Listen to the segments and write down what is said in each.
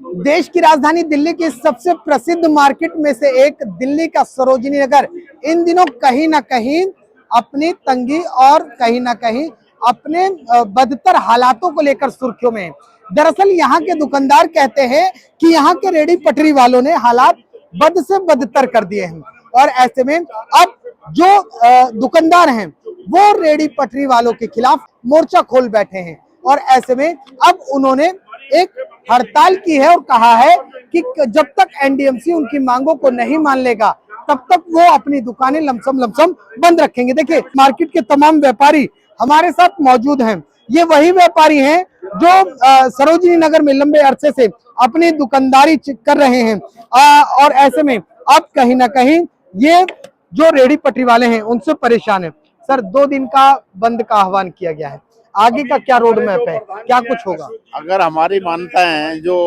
देश की राजधानी दिल्ली की सबसे प्रसिद्ध मार्केट में से एक दिल्ली का सरोजिनी नगर इन दिनों कहीं ना कहीं अपनी तंगी और कहीं ना कहीं अपने बदतर हालातों को लेकर सुर्खियों में है। दरअसल यहाँ के दुकानदार कहते हैं कि यहाँ के रेडी पटरी वालों ने हालात बद से बदतर कर दिए हैं और ऐसे में अब जो दुकानदार हैं वो रेडी पटरी वालों के खिलाफ मोर्चा खोल बैठे हैं और ऐसे में अब उन्होंने एक हड़ताल की है और कहा है कि जब तक एनडीएमसी उनकी मांगों को नहीं मान लेगा तब तक वो अपनी दुकानें लमसम लमसम बंद रखेंगे। देखिए, मार्केट के तमाम व्यापारी हमारे साथ मौजूद हैं। ये वही व्यापारी हैं जो सरोजिनी नगर में लंबे अरसे से अपनी दुकानदारी कर रहे हैं और ऐसे में अब कहीं ना कहीं ये जो रेडी पटरी वाले हैं उनसे परेशान है। सर, 2 दिन का बंद का आह्वान किया गया है, आगे का क्या रोड मैप है, क्या कुछ होगा? अगर हमारी मान्यता है जो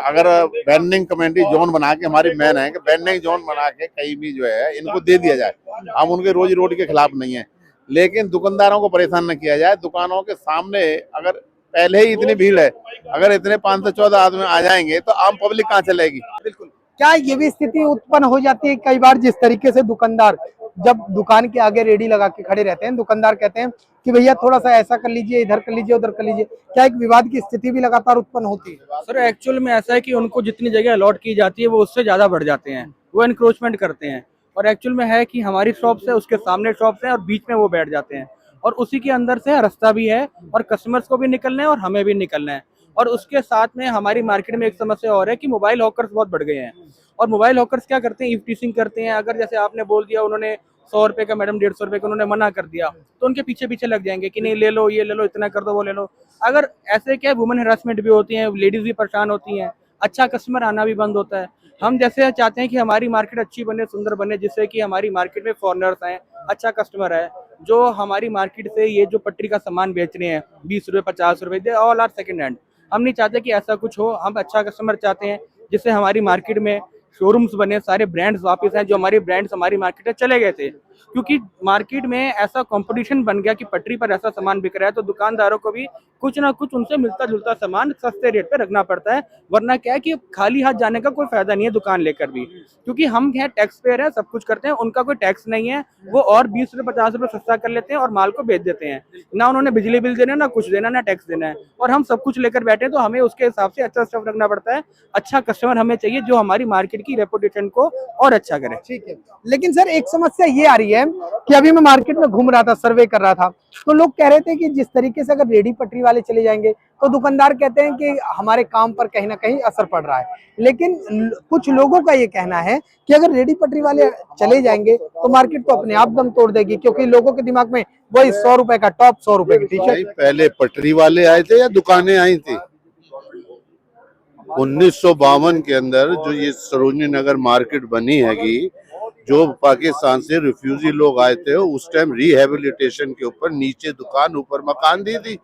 अगर बैंडिंग कमेटी जोन बना के हमारी मैन है कि बैंडिंग जोन बना के कहीं भी जो है इनको दे दिया जाए। हम उनके रोजी रोटी के खिलाफ नहीं है, लेकिन दुकानदारों को परेशान न किया जाए। दुकानों के सामने अगर पहले ही इतनी भीड़ है, अगर इतने 5 से 14 आदमी आ जाएंगे तो आम पब्लिक कहाँ चलेगी? बिल्कुल। क्या ये भी स्थिति उत्पन्न हो जाती है कई बार, जिस तरीके से दुकानदार जब दुकान के आगे रेडी लगा के खड़े रहते हैं, दुकानदार कहते हैं कि भैया थोड़ा सा ऐसा कर लीजिए, इधर कर लीजिए, उधर कर लीजिए, क्या एक विवाद की स्थिति भी लगातार उत्पन्न होती है? सर, एक्चुअल में ऐसा है कि उनको जितनी जगह अलॉट की जाती है वो उससे ज्यादा बढ़ जाते हैं, वो एनक्रोचमेंट करते हैं। और एक्चुअल में है कि हमारी शॉप्स है, उसके सामने शॉप्स हैं और बीच में वो बैठ जाते हैं और उसी के अंदर से रास्ता भी है और कस्टमर्स को भी निकलना है और हमें भी निकलना है। और उसके साथ में हमारी मार्केट में एक समस्या और है कि मोबाइल हॉकर्स बहुत बढ़ गए हैं और मोबाइल हॉकर्स क्या करते हैं, ईव टीजिंग करते हैं। अगर जैसे आपने बोल दिया उन्होंने 100 रुपए का, मैडम 150 रुपए का उन्होंने मना कर दिया, तो उनके पीछे पीछे लग जाएंगे कि नहीं ले लो, ये ले लो, इतना कर दो, वो ले लो। अगर ऐसे क्या, वुमेन हरासमेंट भी होती है, लेडीज भी परेशान होती हैं, अच्छा कस्टमर आना भी बंद होता है। हम जैसे चाहते हैं कि हमारी मार्केट अच्छी बने, सुंदर बने, जिससे कि हमारी मार्केट में फॉरनर्स आए, अच्छा कस्टमर है। जो हमारी मार्केट से ये जो पटरी का सामान बेच रहे हैं 20 रुपए 50 रुपए, they all are second hand. हम नहीं चाहते कि ऐसा कुछ हो, हम अच्छा कस्टमर चाहते हैं जिससे हमारी मार्केट में शोरूम्स बने, सारे ब्रांड्स वापस हैं। जो हमारी ब्रांड्स हमारी मार्केट में चले गए थे, क्योंकि मार्केट में ऐसा कंपटीशन बन गया कि पटरी पर ऐसा सामान बिक रहा है, तो दुकानदारों को भी कुछ ना कुछ उनसे मिलता जुलता सामान सस्ते रेट पे रखना पड़ता है। वरना क्या है कि खाली हाथ जाने का कोई फायदा नहीं है दुकान लेकर भी, क्योंकि हम हैं टैक्स पेयर है, सब कुछ करते हैं, उनका कोई टैक्स नहीं है। वो और 20 रुपए 50 रुपए सस्ता कर लेते हैं और माल को बेच देते हैं। ना उन्होंने बिजली बिल देना, ना कुछ देना, ना टैक्स देना है, और हम सब कुछ लेकर बैठे, तो हमें उसके हिसाब से अच्छा स्टफ रखना पड़ता है। अच्छा कस्टमर हमें चाहिए जो हमारी मार्केट की रेपुटेशन को और अच्छा करे। ठीक है, लेकिन सर एक समस्या ये आ रही है कि अभी मैं मार्केट में घूम रहा था, सर्वे कर रहा था, तो लोग कह रहे थे कि जिस तरीके से अगर रेडी पटरी वाले चले जाएंगे तो दुकानदार कहते हैं कि हमारे काम पर कहीं ना कहीं असर पड़ रहा है। लेकिन कुछ लोगों का ये कहना है कि अगर रेडी पटरी वाले चले जाएंगे तो मार्केट तो अपने आप दम तोड़ देगी, क्योंकि लोगों के दिमाग में वही 100 रुपए का टॉप, 100 रुपए की टी शर्ट। पहले पटरी वाले आए थे या दुकानें आई थी? 1952 के अंदर जो ये सरोजिनी नगर मार्केट बनी हैगी, जो पाकिस्तान से रिफ्यूजी लोग आए थे, उस टाइम रिहेबिलिटेशन के ऊपर नीचे दुकान ऊपर मकान दी थी।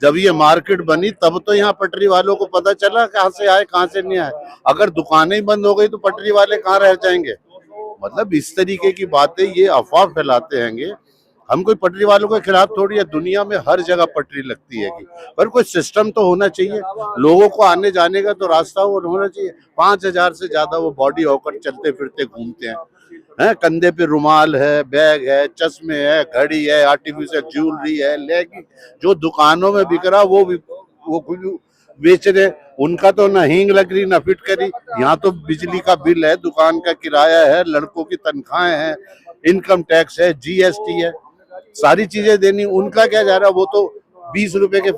जब ये मार्केट बनी तब तो यहाँ पटरी वालों को पता चला कहाँ से आए कहाँ से नहीं आए। अगर दुकानें ही बंद हो गई तो पटरी वाले कहाँ रह जाएंगे? मतलब इस तरीके की बातें ये अफवाह फैलाते हैंगे। हम कोई पटरी वालों के खिलाफ थोड़ी है, दुनिया में हर जगह पटरी लगती है, पर कोई सिस्टम तो होना चाहिए। लोगों को आने जाने का तो रास्ता वो होना चाहिए। 5000 से ज्यादा वो बॉडी होकर चलते फिरते घूमते हैं, कंधे पे रुमाल है, बैग है, चश्मे है, घड़ी है, आर्टिफिशियल ज्वेलरी है, लेकिन जो दुकानों में बिक रहा वो बेच रहे। उनका तो ना हींग लग रही ना फिटकरी। यहाँ तो बिजली का बिल है, दुकान का किराया है, लड़कों की तनख्वाहें हैं, इनकम टैक्स है, जीएसटी है, सारी चीजें देनी। उनका क्या जा रहा है? वो तो 20 रुपए के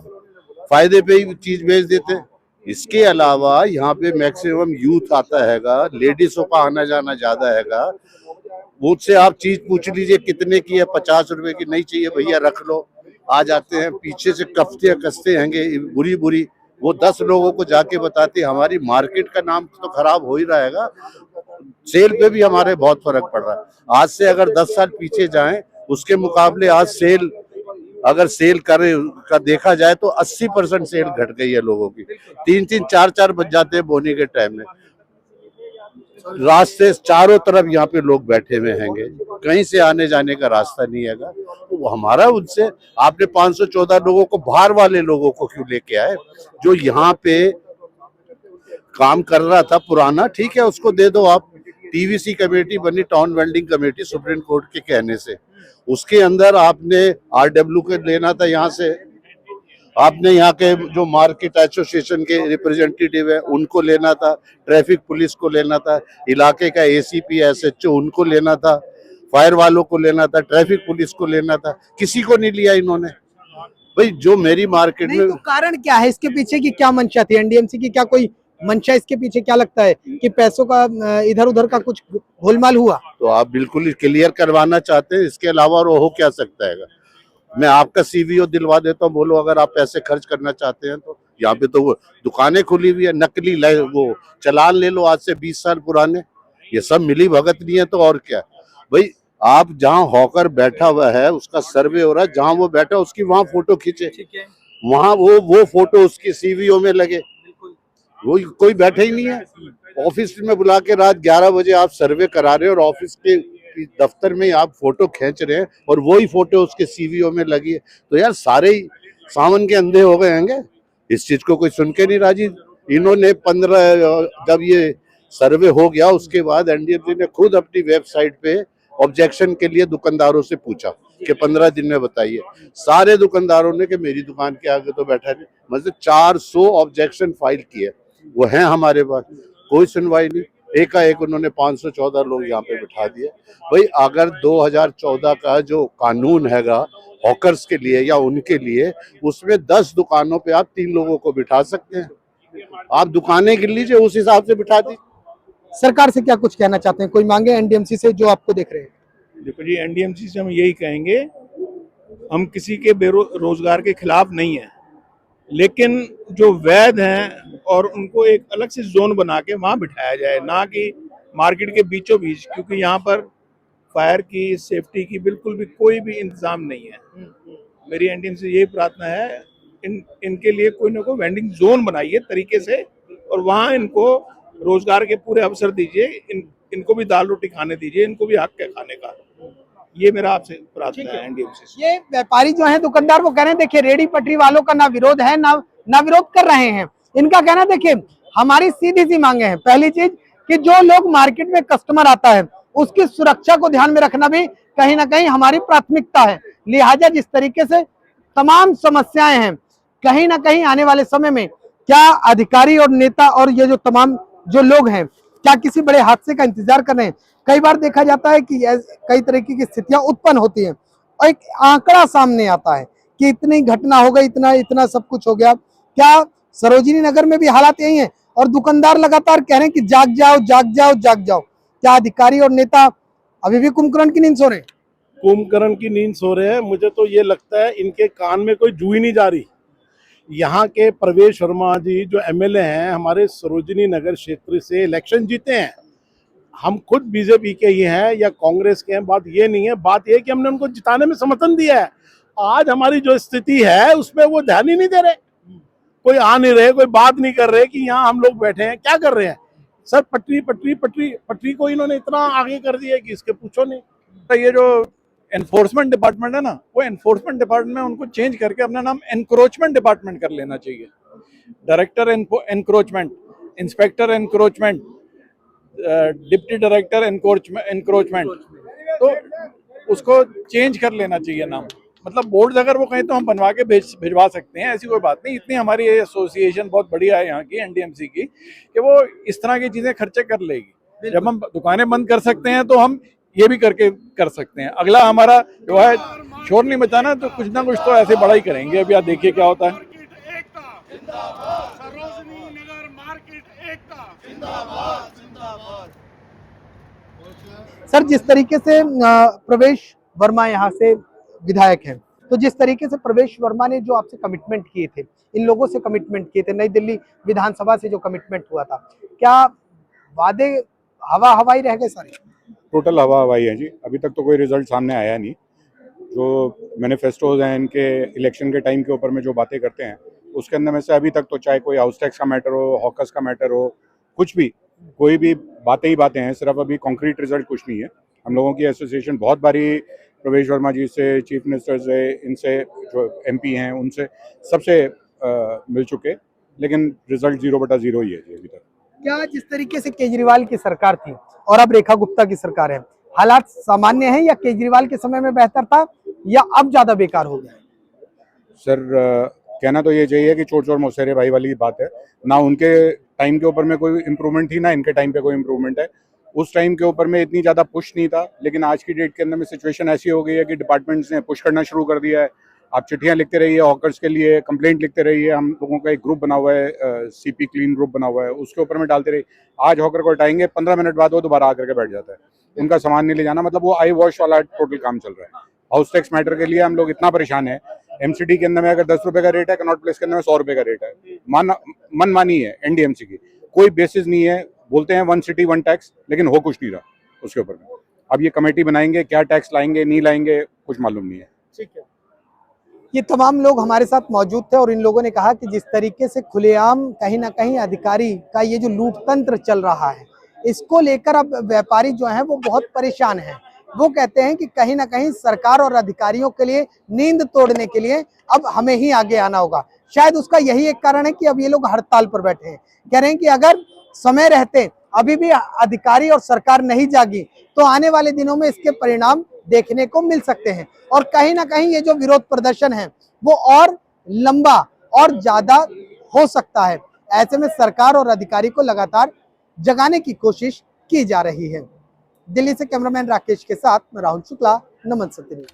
फायदे पे ही चीज बेच देते। इसके अलावा यहाँ पे मैक्सिमम यूथ आता हैगा, लेडीजों का आना जाना ज्यादा हैगा। मुझसे आप चीज पूछ लीजिए कितने की है, 50 रुपए की, नहीं चाहिए भैया रख लो, आ जाते हैं। पीछे से कसते हैंगे बुरी बुरी। वो 10 लोगों को जाके बताते, हमारी मार्केट का नाम तो खराब हो ही रहेगा, सेल पे भी हमारे बहुत फर्क पड़ रहा है। आज से अगर 10 साल पीछे जाएं, उसके मुकाबले आज सेल अगर सेल करे का देखा जाए तो 80% सेल घट गई है लोगों की। 3-3 4-4 बज जाते हैं बोनी के टाइम में। रास्ते चारों तरफ यहाँ पे लोग बैठे हुए हैंगे, कहीं से आने जाने का रास्ता नहीं हैगा। तो हमारा उनसे, आपने 514 लोगों को, बाहर वाले लोगों को क्यों लेके आए जो यहाँ पे काम कर रहा था पुराना, ठीक है, उसको दे दो आप। टीवीसी कमेटी बनी, town vending committee, supreme court के कहने से। उसके अंदर आपने आरडब्ल्यू को लेना था, यहाँ से आपने यहाँ के जो मार्केट एसोसिएशन के रिप्रेजेंटेटिव है उनको लेना था, ट्रैफिक पुलिस को लेना था, इलाके का एसीपी एसएचओ उनको लेना था, फायर वालों को लेना था, ट्रैफिक पुलिस को लेना था, किसी को नहीं लिया इन्होंने। भाई जो मेरी मार्केट नहीं में तो कारण क्या है इसके पीछे की, क्या मंशा थी एनडीएमसी की, क्या कोई मंशा इसके पीछे, क्या लगता है कि पैसों का इधर उधर का कुछ गोलमाल हुआ? तो आप बिल्कुल क्लियर करवाना चाहते हैं, इसके अलावा और हो क्या सकता है? मैं आपका सीवीओ दिलवा देता हूँ, बोलो अगर आप पैसे खर्च करना चाहते हैं तो। यहाँ पे तो वो दुकानें खुली हुई है, नकली वो चालान ले लो आज से 20 साल पुराने। ये सब मिली भगत नहीं है तो और क्या। भाई आप जहाँ हॉकर बैठा हुआ है उसका सर्वे हो रहा है, जहाँ वो बैठा उसकी वहाँ फोटो खींचे, वहाँ वो फोटो उसकी सीवीओ में लगे। वो कोई बैठा ही नहीं है ऑफिस में बुला के रात 11 बजे आप सर्वे करा रहे हो और ऑफिस के दफ्तर में आप फोटो खींच रहे हैं और वही फोटो उसके सीवीओ में लगी है। तो यार सारे ही सावन के अंधे हो गए होंगे, इस चीज को कोई सुन के नहीं राजी। इन्होंने 15 जब ये सर्वे हो गया उसके बाद एनडीएमसी ने खुद अपनी वेबसाइट पे ऑब्जेक्शन के लिए दुकानदारों से पूछा कि 15 दिन में बताइए। सारे दुकानदारों ने कि मेरी दुकान के आगे तो बैठा नहीं, मतलब 400 ऑब्जेक्शन फाइल किए, वो हैं हमारे पास, कोई सुनवाई नहीं। एकाएक उन्होंने 514 लोग यहाँ पे बिठा दिए। भाई अगर 2014 का जो कानून हैगा हॉकर्स के लिए या उनके लिए, उसमें 10 दुकानों पे आप 3 लोगों को बिठा सकते हैं। आप दुकानें गिन लीजिए, उस हिसाब से बिठा दी। सरकार से क्या कुछ कहना चाहते हैं, कोई मांगे एनडीएमसी से जो आपको देख रहे हैं? देखो जी, एनडीएमसी से हम यही कहेंगे, हम किसी के बेरोजगार के खिलाफ नहीं है, लेकिन जो वैध हैं और उनको एक अलग से जोन बना के वहाँ बिठाया जाए, ना कि मार्केट के बीचों बीच, क्योंकि यहाँ पर फायर की, सेफ्टी की बिल्कुल भी कोई भी इंतजाम नहीं है। मेरी एनडीएमसी से यही प्रार्थना है, इनके लिए कोई ना कोई वेंडिंग जोन बनाइए तरीके से और वहाँ इनको रोजगार के पूरे अवसर दीजिए, इनको भी दाल रोटी खाने दीजिए, इनको भी हक है खाने का। ये मेरा आपसे प्रार्थना है एनडीएमसी से। ये व्यापारी जो है, दुकानदार, वो कह रहे हैं देखिए रेडी पटरी वालों का ना विरोध है ना विरोध कर रहे हैं। इनका कहना देखिए हमारी सीधी सी मांगे हैं, पहली चीज कि जो लोग मार्केट में कस्टमर आता है उसकी सुरक्षा को ध्यान में रखना भी कहीं ना कहीं हमारी प्राथमिकता है। लिहाजा जिस तरीके से तमाम समस्याएं हैं, कहीं ना कहीं आने वाले समय में क्या अधिकारी और नेता और ये जो तमाम जो लोग हैं क्या किसी बड़े हादसे का इंतजार कर रहे हैं? कई बार देखा जाता है कि कई तरीके की स्थितियां उत्पन्न होती हैं और एक आंकड़ा सामने आता है कि इतनी घटना हो गई, इतना इतना सब कुछ हो गया। क्या सरोजिनी नगर में भी हालात यही है और दुकानदार लगातार कह रहे हैं कि जाग जाओ जाग जाओ जाग जाओ? क्या अधिकारी और नेता अभी भी कुंभकर्ण की नींद सो रहे हैं? कुंभकर्ण की नींद सो रहे हैं। मुझे तो ये लगता है इनके कान में कोई जू ही नहीं जा रही। यहाँ के प्रवेश वर्मा जी जो एमएलए हैं, हमारे सरोजिनी नगर क्षेत्र से इलेक्शन जीते हैं। हम खुद बीजेपी के ही हैं या कांग्रेस के हैं, बात ये नहीं है। बात ये कि हमने उनको जिताने में समर्थन दिया है। आज हमारी जो स्थिति है उसमें वो ध्यान ही नहीं दे रहे, कोई आ नहीं रहे, कोई बात नहीं कर रहे कि यहाँ हम लोग बैठे हैं, क्या कर रहे हैं सर? पटरी पटरी पटरी पटरी को इन्होंने इतना आगे कर दिया कि इसके पूछो नहीं। तो ये जो एनफोर्समेंट डिपार्टमेंट है ना, वो एनफोर्समेंट डिपार्टमेंट उनको चेंज करके अपना नाम एनक्रोचमेंट डिपार्टमेंट कर लेना चाहिए। Director encroachment, inspector encroachment, deputy director encroachment, तो उसको चेंज कर लेना चाहिए नाम। मतलब बोर्ड अगर वो कहें तो हम बनवा के भिजवा सकते हैं, ऐसी कोई बात नहीं। इतनी हमारी ये एसोसिएशन बहुत बढ़िया है यहाँ की एनडीएमसी की कि वो इस तरह की चीजें खर्चे कर लेगी। जब हम दुकानें बंद कर सकते हैं तो हम ये भी करके कर सकते हैं। अगला हमारा जो है शोर नहीं मचाना, तो कुछ ना कुछ तो ऐसे बड़ा ही करेंगे। अभी आप देखिए क्या होता है। सर, जिस तरीके से प्रवेश वर्मा यहाँ से विधायक हैं, तो जिस तरीके से प्रवेश वर्मा ने जो आपसे कमिटमेंट किए थे, इन लोगों से कमिटमेंट किए थे, नई दिल्ली विधानसभा से जो कमिटमेंट हुआ था, क्या वादे हवा हवाई रह गए सारे? टोटल हवा हवाई है जी। अभी तक तो कोई रिजल्ट सामने आया नहीं। जो मैनिफेस्टोज हैं इनके इलेक्शन के टाइम के ऊपर में जो बातें करते हैं उसके अंदर में से अभी तक तो चाहे कोई हाउस टैक्स का मैटर हो, हॉकर्स का मैटर हो, कुछ भी, कोई भी बातें ही बातें हैं, सिर्फ अभी कॉन्क्रीट रिजल्ट कुछ नहीं है। हम लोगों की एसोसिएशन बहुत बारी प्रवेश वर्मा जी से, चीफ मिनिस्टर से, इनसे जो एमपी हैं उनसे सबसे मिल चुके, लेकिन रिजल्ट 0/0 ही है जी अभी तक। क्या जिस तरीके से केजरीवाल की सरकार थी और अब रेखा गुप्ता की सरकार है, हालात सामान्य हैं या केजरीवाल के समय में बेहतर था या अब ज्यादा बेकार हो गया? सर कहना तो ये चाहिए कि चोर चोर मौसेरे भाई वाली बात है ना। उनके टाइम के ऊपर में कोई इम्प्रूवमेंट थी ना इनके टाइम पे कोई इम्प्रूवमेंट है। उस टाइम के ऊपर में इतनी ज़्यादा पुश नहीं था, लेकिन आज की डेट के अंदर में सिचुएशन ऐसी हो गई है कि डिपार्टमेंट्स ने पुश करना शुरू कर दिया है। आप चिट्ठियां लिखते रहिए हॉकर्स के लिए, कंप्लेंट लिखते रहिए। हम लोगों का एक ग्रुप बना हुआ है, सीपी क्लीन ग्रुप बना हुआ है, उसके ऊपर में डालते रहिए। आज हॉकर को हटाएंगे, 15 मिनट बाद वो दोबारा आकर के बैठ जाता है। उनका सामान नहीं ले जाना, मतलब वो आई वॉश वाला टोटल काम चल रहा है। हाउस टैक्स मैटर के लिए हम लोग इतना परेशान है। एमसीडी के अंदर में अगर 10 रुपए का रेट है, कनॉट प्लेस के अंदर में 100 रुपए का रेट है। मनमानी है एनडीएमसी की, कोई बेसिस नहीं है। बोलते हैं 1 सिटी 1 टैक्स, लेकिन हो कुछ नहीं रहा उसके ऊपर में। अब ये कमेटी बनाएंगे, क्या टैक्स लाएंगे नहीं लाएंगे कुछ मालूम नहीं है। ठीक है, ये तमाम लोग हमारे साथ मौजूद थे और इन लोगों ने कहा कि जिस तरीके से खुलेआम कहीं ना कहीं अधिकारी का ये जो लूट तंत्र चल रहा है, इसको लेकर अब व्यापारी जो हैं वो बहुत परेशान हैं। वो कहते हैं कि कहीं ना कहीं सरकार और अधिकारियों के लिए नींद तोड़ने के लिए अब हमें ही आगे आना होगा। शायद उसका यही एक कारण है कि अब ये लोग हड़ताल पर बैठे हैं। कह रहे हैं कि अगर समय रहते अभी भी अधिकारी और सरकार नहीं जागी तो आने वाले दिनों में इसके परिणाम देखने को मिल सकते हैं और कहीं ना कहीं ये जो विरोध प्रदर्शन है वो और लंबा और ज्यादा हो सकता है। ऐसे में सरकार और अधिकारी को लगातार जगाने की कोशिश की जा रही है। दिल्ली से कैमरामैन राकेश के साथ मैं राहुल शुक्ला, नमन सत्य न्यूज़।